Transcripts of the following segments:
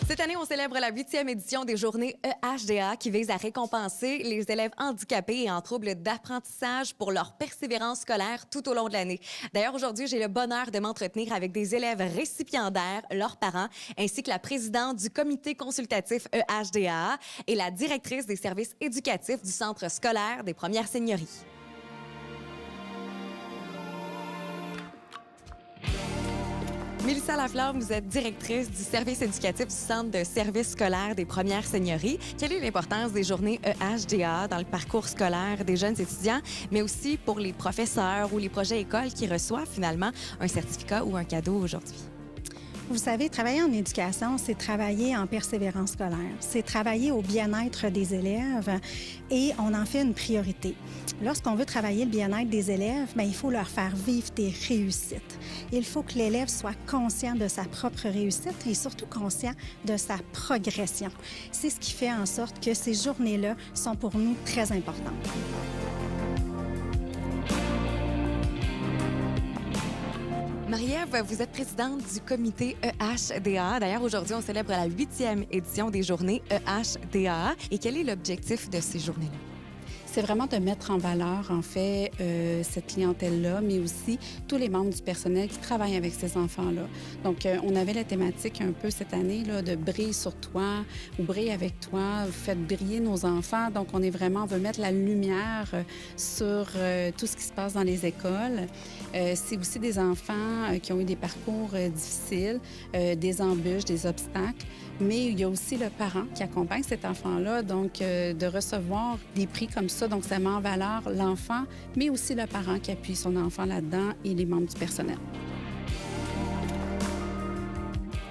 Cette année, on célèbre la 8e édition des Journées EHDA qui vise à récompenser les élèves handicapés et en trouble d'apprentissage pour leur persévérance scolaire tout au long de l'année. D'ailleurs, aujourd'hui, j'ai le bonheur de m'entretenir avec des élèves récipiendaires, leurs parents, ainsi que la présidente du comité consultatif EHDA et la directrice des services éducatifs du Centre scolaire des Premières Seigneuries. Mélissa Laflamme, vous êtes directrice du service éducatif du Centre de services scolaires des Premières Seigneuries. Quelle est l'importance des journées EHDA dans le parcours scolaire des jeunes étudiants, mais aussi pour les professeurs ou les projets écoles qui reçoivent finalement un certificat ou un cadeau aujourd'hui? Vous savez, travailler en éducation, c'est travailler en persévérance scolaire. C'est travailler au bien-être des élèves et on en fait une priorité. Lorsqu'on veut travailler le bien-être des élèves, bien, il faut leur faire vivre des réussites. Il faut que l'élève soit conscient de sa propre réussite et surtout conscient de sa progression. C'est ce qui fait en sorte que ces journées-là sont pour nous très importantes. Marie-Ève, vous êtes présidente du comité EHDA. D'ailleurs, aujourd'hui, on célèbre la 8e édition des journées EHDA. Et quel est l'objectif de ces journées-là? C'est vraiment de mettre en valeur, en fait, cette clientèle-là, mais aussi tous les membres du personnel qui travaillent avec ces enfants-là. Donc, on avait la thématique un peu cette année là, de briller sur toi ou briller avec toi, faites briller nos enfants. Donc, on veut mettre la lumière sur tout ce qui se passe dans les écoles. C'est aussi des enfants qui ont eu des parcours difficiles, des embûches, des obstacles. Mais il y a aussi le parent qui accompagne cet enfant-là, donc de recevoir des prix comme ça. Donc, ça met en valeur l'enfant, mais aussi le parent qui appuie son enfant là-dedans et les membres du personnel.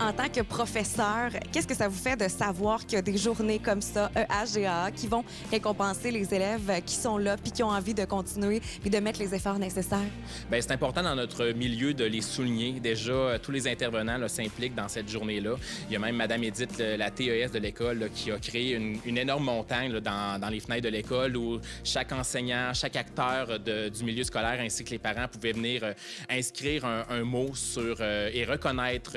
En tant que professeur, qu'est-ce que ça vous fait de savoir qu'il y a des journées comme ça, EHDA, qui vont récompenser les élèves qui sont là puis qui ont envie de continuer et de mettre les efforts nécessaires? Bien, c'est important dans notre milieu de les souligner. Déjà, tous les intervenants s'impliquent dans cette journée-là. Il y a même Mme Edith, la TES de l'école, qui a créé une énorme montagne dans les fenêtres de l'école où chaque enseignant, chaque acteur du milieu scolaire ainsi que les parents pouvaient venir inscrire un mot sur et reconnaître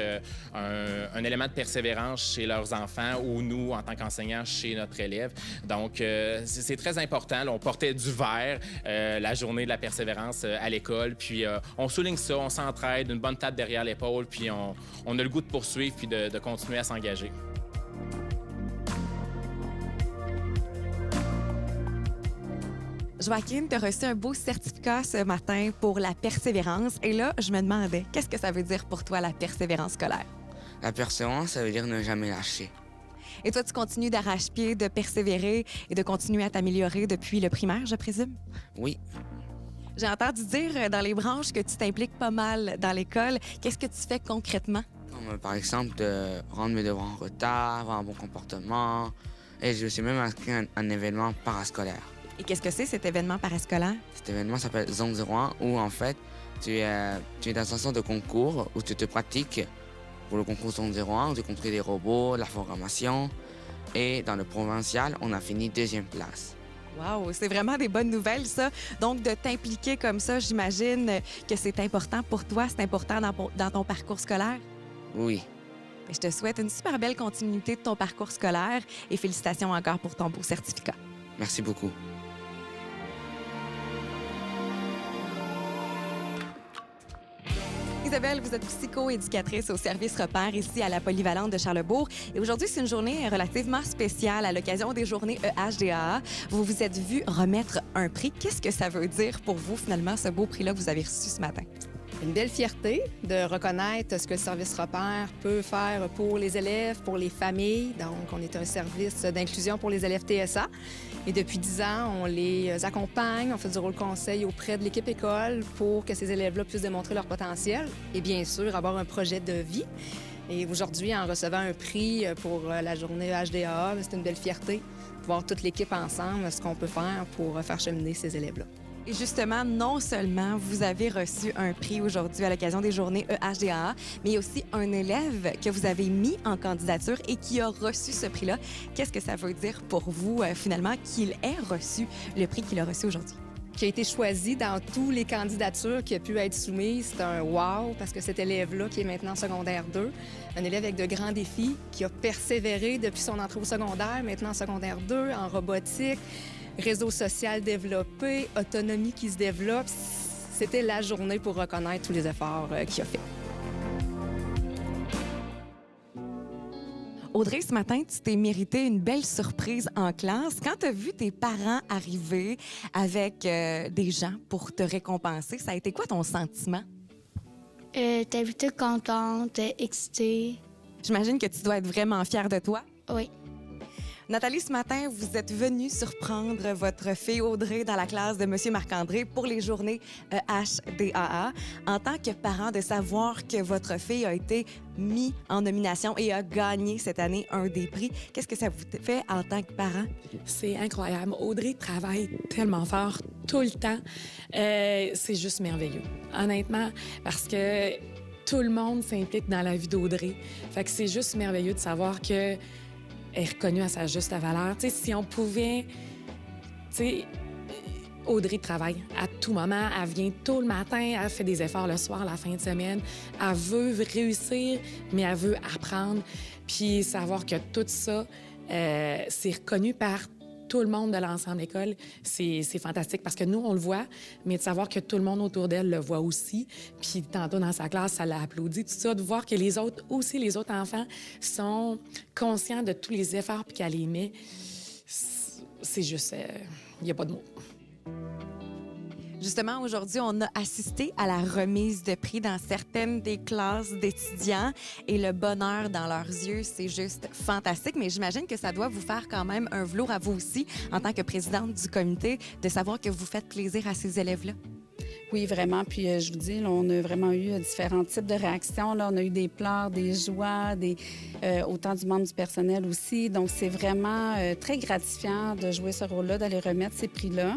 un élément de persévérance chez leurs enfants ou nous, en tant qu'enseignants, chez notre élève. Donc, c'est très important. Là, on portait du vert la journée de la persévérance à l'école. Puis, on souligne ça, on s'entraide, une bonne tape derrière l'épaule, puis on a le goût de poursuivre puis de continuer à s'engager. Joaquin, tu as reçu un beau certificat ce matin pour la persévérance. Et là, je me demandais, qu'est-ce que ça veut dire pour toi, la persévérance scolaire? La persévérance, ça veut dire ne jamais lâcher. Et toi, tu continues d'arrache-pied, de persévérer et de continuer à t'améliorer depuis le primaire, je présume? Oui. J'ai entendu dire dans les branches que tu t'impliques pas mal dans l'école. Qu'est-ce que tu fais concrètement? Comme, par exemple, de rendre mes devoirs en retard, avoir un bon comportement. Et je suis même inscrit à un événement parascolaire. Et qu'est-ce que c'est, cet événement parascolaire? Cet événement s'appelle Zone 01, où en fait, tu es dans un centre de concours où tu te pratiques pour le concours Zone 01, où tu construis des robots, la programmation. Et dans le provincial, on a fini 2e place. Wow, c'est vraiment des bonnes nouvelles, ça. Donc, de t'impliquer comme ça, j'imagine que c'est important pour toi, c'est important dans ton parcours scolaire? Oui. Je te souhaite une super belle continuité de ton parcours scolaire et félicitations encore pour ton beau certificat. Merci beaucoup. Isabelle, vous êtes psycho-éducatrice au service repère ici à la Polyvalente de Charlesbourg. Et aujourd'hui, c'est une journée relativement spéciale à l'occasion des journées EHDA. Vous vous êtes vu remettre un prix. Qu'est-ce que ça veut dire pour vous, finalement, ce beau prix-là que vous avez reçu ce matin? Une belle fierté de reconnaître ce que le service repère peut faire pour les élèves, pour les familles. Donc, on est un service d'inclusion pour les élèves TSA. Et depuis 10 ans, on les accompagne, on fait du rôle conseil auprès de l'équipe école pour que ces élèves-là puissent démontrer leur potentiel et bien sûr avoir un projet de vie. Et aujourd'hui, en recevant un prix pour la journée EHDA, c'est une belle fierté de voir toute l'équipe ensemble, ce qu'on peut faire pour faire cheminer ces élèves-là. Et justement, non seulement vous avez reçu un prix aujourd'hui à l'occasion des journées EHDA, mais il y a aussi un élève que vous avez mis en candidature et qui a reçu ce prix-là. Qu'est-ce que ça veut dire pour vous, finalement, qu'il ait reçu le prix qu'il a reçu aujourd'hui? qui a été choisi dans toutes les candidatures qui ont pu être soumises. C'est un wow, parce que cet élève-là, qui est maintenant en secondaire 2, un élève avec de grands défis, qui a persévéré depuis son entrée au secondaire, maintenant en secondaire 2, en robotique, réseau social développé, autonomie qui se développe. C'était la journée pour reconnaître tous les efforts qu'il a fait. Audrey, ce matin, tu t'es mérité une belle surprise en classe. Quand tu as vu tes parents arriver avec des gens pour te récompenser, ça a été quoi ton sentiment? T'es plutôt contente, excitée. J'imagine que tu dois être vraiment fière de toi. Oui. Nathalie, ce matin, vous êtes venue surprendre votre fille Audrey dans la classe de M. Marc-André pour les journées HDAA. En tant que parent, de savoir que votre fille a été mise en nomination et a gagné cette année un des prix, qu'est-ce que ça vous fait en tant que parent? C'est incroyable. Audrey travaille tellement fort tout le temps. C'est juste merveilleux, honnêtement, parce que tout le monde s'implique dans la vie d'Audrey. Fait que c'est juste merveilleux de savoir que est reconnue à sa juste valeur. Tu sais, si on pouvait... Tu sais, Audrey travaille à tout moment. Elle vient tôt le matin, elle fait des efforts le soir, la fin de semaine. Elle veut réussir, mais elle veut apprendre. Puis savoir que tout ça, c'est reconnu par tout le monde de l'ensemble de l'école, c'est fantastique parce que nous, on le voit, mais de savoir que tout le monde autour d'elle le voit aussi. Puis tantôt, dans sa classe, ça l'a applaudi, tout ça, de voir que les autres, aussi les autres enfants, sont conscients de tous les efforts puis qu'elle les met, c'est juste... Il n'y a pas de mots. Justement, aujourd'hui, on a assisté à la remise de prix dans certaines des classes d'étudiants et le bonheur dans leurs yeux, c'est juste fantastique. Mais j'imagine que ça doit vous faire quand même un velours à vous aussi, en tant que présidente du comité, de savoir que vous faites plaisir à ces élèves-là. Oui, vraiment. Puis je vous dis, là, on a vraiment eu différents types de réactions. Là, on a eu des pleurs, des joies, autant du membre du personnel aussi. Donc, c'est vraiment très gratifiant de jouer ce rôle-là, d'aller remettre ces prix-là.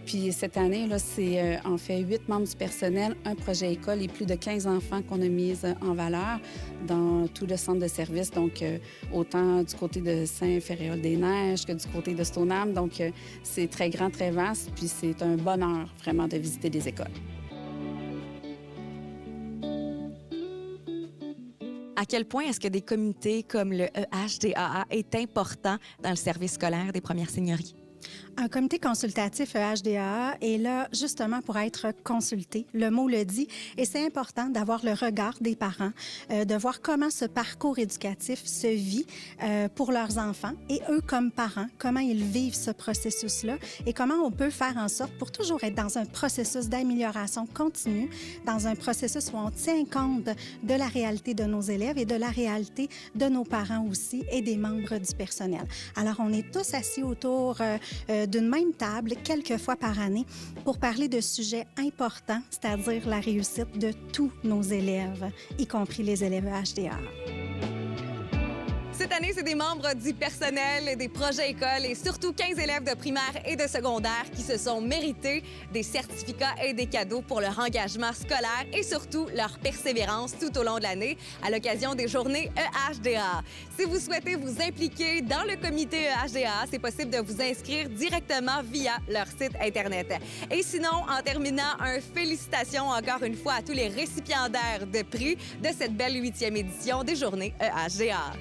Puis cette année, là, c'est en fait 8 membres du personnel, un projet école et plus de 15 enfants qu'on a mis en valeur dans tout le centre de service. Donc, autant du côté de Saint-Ferréol-des-Neiges que du côté de Stoneham. Donc, c'est très grand, très vaste. Puis c'est un bonheur vraiment de visiter des écoles. À quel point est-ce que des comités comme le EHDAA est important dans le service scolaire des premières seigneuries? Un comité consultatif EHDAA est là justement pour être consulté. Le mot le dit. Et c'est important d'avoir le regard des parents, de voir comment ce parcours éducatif se vit pour leurs enfants et eux comme parents, comment ils vivent ce processus-là et comment on peut faire en sorte pour toujours être dans un processus d'amélioration continue, dans un processus où on tient compte de la réalité de nos élèves et de la réalité de nos parents aussi et des membres du personnel. Alors, on est tous assis autour d'une même table quelques fois par année pour parler de sujets importants, c'est-à-dire la réussite de tous nos élèves, y compris les élèves HDA. Cette année, c'est des membres du personnel, des projets écoles et surtout 15 élèves de primaire et de secondaire qui se sont mérités des certificats et des cadeaux pour leur engagement scolaire et surtout leur persévérance tout au long de l'année à l'occasion des journées EHDA. Si vous souhaitez vous impliquer dans le comité EHDA, c'est possible de vous inscrire directement via leur site Internet. Et sinon, en terminant, félicitations encore une fois à tous les récipiendaires de prix de cette belle 8e édition des journées EHDA.